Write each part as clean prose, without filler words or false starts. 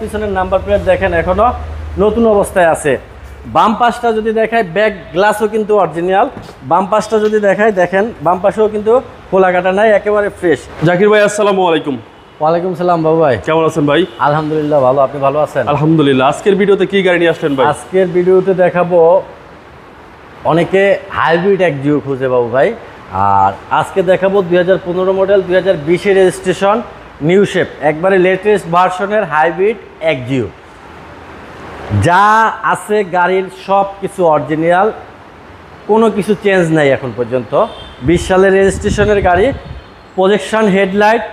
পিছনের number plate দেখেন এখনো নতুন অবস্থায় আছে। বাম পাশটা যদি দেখায় ব্যাক গ্লাসও কিন্তু অরিজিনাল। বাম পাশটা যদি দেখায় দেখেন বাম পাশেও কিন্তু খোলা কাটা নাই, একেবারে ফ্রেশ। জাকির ভাই আসসালামু আলাইকুম। ওয়ালাইকুম সালাম বাবু ভাই, কেমন আছেন ভাই? আলহামদুলিল্লাহ ভালো, আপনি ভালো আছেন? আলহামদুলিল্লাহ। আজকের ভিডিওতে কি গাড়ি নিয়ে আসলেন ভাই? আজকের ভিডিওতে দেখাবো, অনেকে হাইব্রিড এক্সিও খুঁজে বাবু ভাই, আর আজকে দেখাবো 2015 মডেল 2020 রেজিস্ট্রেশন নিউ শেপ, একবারে লেটেস্ট ভার্সনের হাইব্রিড এক্সিও। যা আছে গাড়ির সব কিছু অরিজিনাল, কোনো কিছু চেঞ্জ নাই এখন পর্যন্ত। 20 সালের রেজিস্ট্রেশনের গাড়ি। প্রজেকশন হেডলাইট,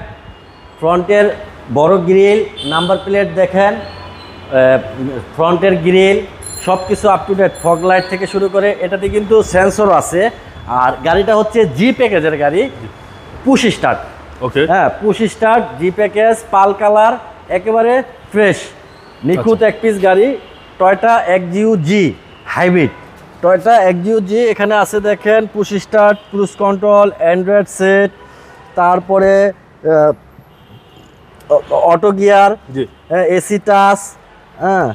ফ্রন্টের বড় গ্রিল, নাম্বার প্লেট দেখেন, ফ্রন্টের গ্রিল সব কিছু up to date. Fog light থেকে শুরু করে এটাতে কিন্তু সেন্সর আছে। আর গাড়িটা হচ্ছে জি প্যাকেজের গাড়ি, পুশ স্টার্ট। ওকে, হ্যাঁ push start, G package, pearl colour, একেবারে ফ্রেশ নিখুঁত এক পিস গাড়ি। Toyota Axio G hybrid, Toyota Axio G এখানে আছে দেখেন। Push start, cruise control, android set, তারপরে অটো গিয়ার, এসি টাচ, হ্যাঁ।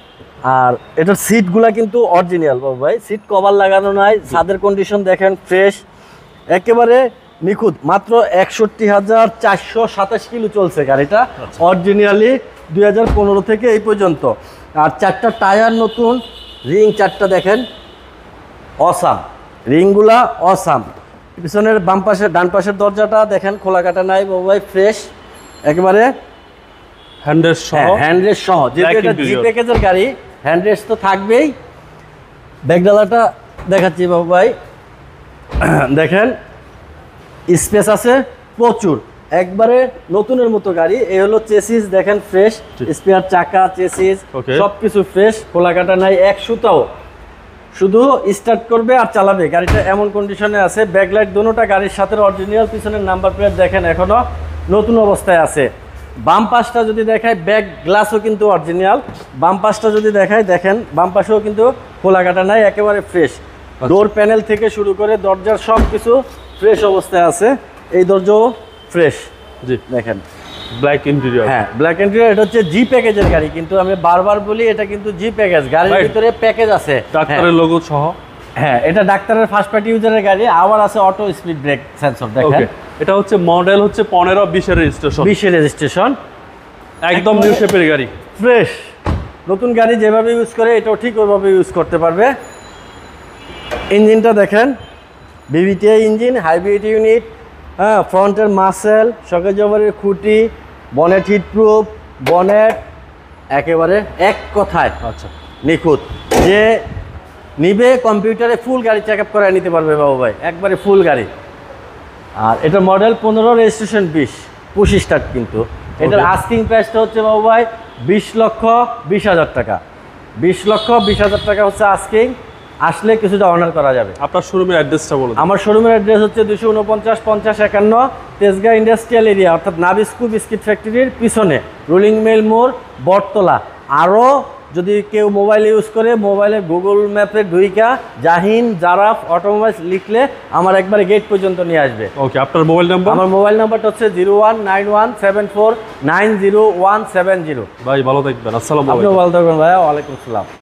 আর এটার সিটগুলা কিন্তু অরিজিনাল বাবু ভাই, সিট কভার লাগানো নাই। ছাদের কন্ডিশন দেখেন ফ্রেশ, একেবারে নিখুঁত। মাত্র 61,427 কিলো চলছে গাড়িটা অরিজিনালি 2015 থেকে এই পর্যন্ত। আর 4টা টায়ার নতুন, রিং 4টা দেখেন অসাম, রিংগুলা অসাম। পিছনের বাম পাশে ডান পাশের দরজাটা দেখেন খোলা কাটা নাই বাবু ভাই, ফ্রেশ একেবারে। হ্যান্ডরেস্ট সহ, হ্যান্ডরেস্ট সহ, যেহেতু এটা জি প্যাকেজের গাড়ি হ্যান্ডরেস্ট তো থাকবেই। ব্যাকডালাটা দেখাচ্ছি বাবু ভাই, দেখেন স্পেস আছে প্রচুর, একবারে নতুনের মতো গাড়ি। এই হলো চেসিস দেখেন ফ্রেশ, স্পেয়ার চাকা, চেসিস সব কিছু ফ্রেশ, খোলা কাটা নাই এক সুতাও। শুধু স্টার্ট করবে আর চালাবে, গাড়িটা এমন কন্ডিশনে আছে। ব্যাকলাইট দোনোটা গাড়ির সাথে অরিজিনাল, পিছনের নাম্বার প্লেট দেখেন এখনো নতুন অবস্থায় আছে। বাম পাশটা যদি দেখায় ব্যাক গ্লাসও কিন্তু অরিজিনাল। বাম পাশটা যদি দেখায় দেখেন বাম পাশেও কিন্তু খোলা কাটা নাই, একেবারে ফ্রেশ। ডোর প্যানেল থেকে শুরু করে দরজার সব কিছু ফ্রেশ অবস্থায় আছে। এই দরজাও ফ্রেশ, জি দেখেন ব্ল্যাক ইন্টেরিয়র। হ্যাঁ ব্ল্যাক ইন্টেরিয়র। এটা হচ্ছে জি প্যাকেজের গাড়ি, কিন্তু আমি বারবার বলি এটা কিন্তু জি প্যাকেজ, গাড়ির ভিতরে প্যাকেজ আছে ডাক্তারের লোগো সহ। হ্যাঁ এটা ডাক্তারের ফার্স্ট পার্টি ইউজারের গাড়ি, আবার আছে অটো স্পিড ব্রেক সেন্সর দেখেন। এটা হচ্ছে মডেল হচ্ছে 15-20 এর রেজিস্ট্রেশন, 20 এর রেজিস্ট্রেশন, একদম নিউ শেপের গাড়ি, ফ্রেশ নতুন গাড়ি। যেভাবে ইউজ করে এটাও ঠিক ওইভাবে ইউজ করতে পারবে। ইঞ্জিনটা দেখেন ভিভিটিআই ইঞ্জিন, হাইব্রিড ইউনিট, হ্যাঁ। ফ্রন্টের মাসেল, শকেজ ওভারের খুঁটি, বনেট হিট প্রুফ, বনেট একেবারে এক কথায় আচ্ছা নিখুঁত। যে নিবে কম্পিউটারে ফুল গাড়ি চেক আপ করায় নিতে পারবে বাবু ভাই, একবারে ফুল গাড়ি। আর এটা মডেল 15, রেজিস্ট্রেশন 20, পুশ স্টার্ট কিন্তু। এটার আস্কিং প্রাইসটা হচ্ছে বাবু ভাই 20,20,000 টাকা। 20,20,000 টাকা হচ্ছে আস্কিং, আসলে কিছুটা অনার করা যাবে। আপনার শোরুমের অ্যাড্রেসটা বলুন। আমার শোরুমের অ্যাড্রেস হচ্ছে 249-50-51 তেজগাঁ ইন্ডাস্ট্রিয়াল এরিয়া, অর্থাৎ নাবিস্কু বিস্কিট ফ্যাক্টরির পিছনে, রুলিং মিল মোড়, বটতলা। আরও যদি কেউ মোবাইল ইউজ করে, মোবাইলে গুগল ম্যাপে ঢুইকা জাহিন জারাফ অটোমোবাইলস লিখলে আমার একবারে গেট পর্যন্ত নিয়ে আসবে। ওকে, আপনার মোবাইল নাম্বার? আমার মোবাইল নাম্বারটা হচ্ছে 019174900170। ভাই ভালো থাকবেন, আসসালামু আলাইকুম। আপনিও ভালো থাকবেন ভাইয়া, ওয়ালাইকুম আসসালাম।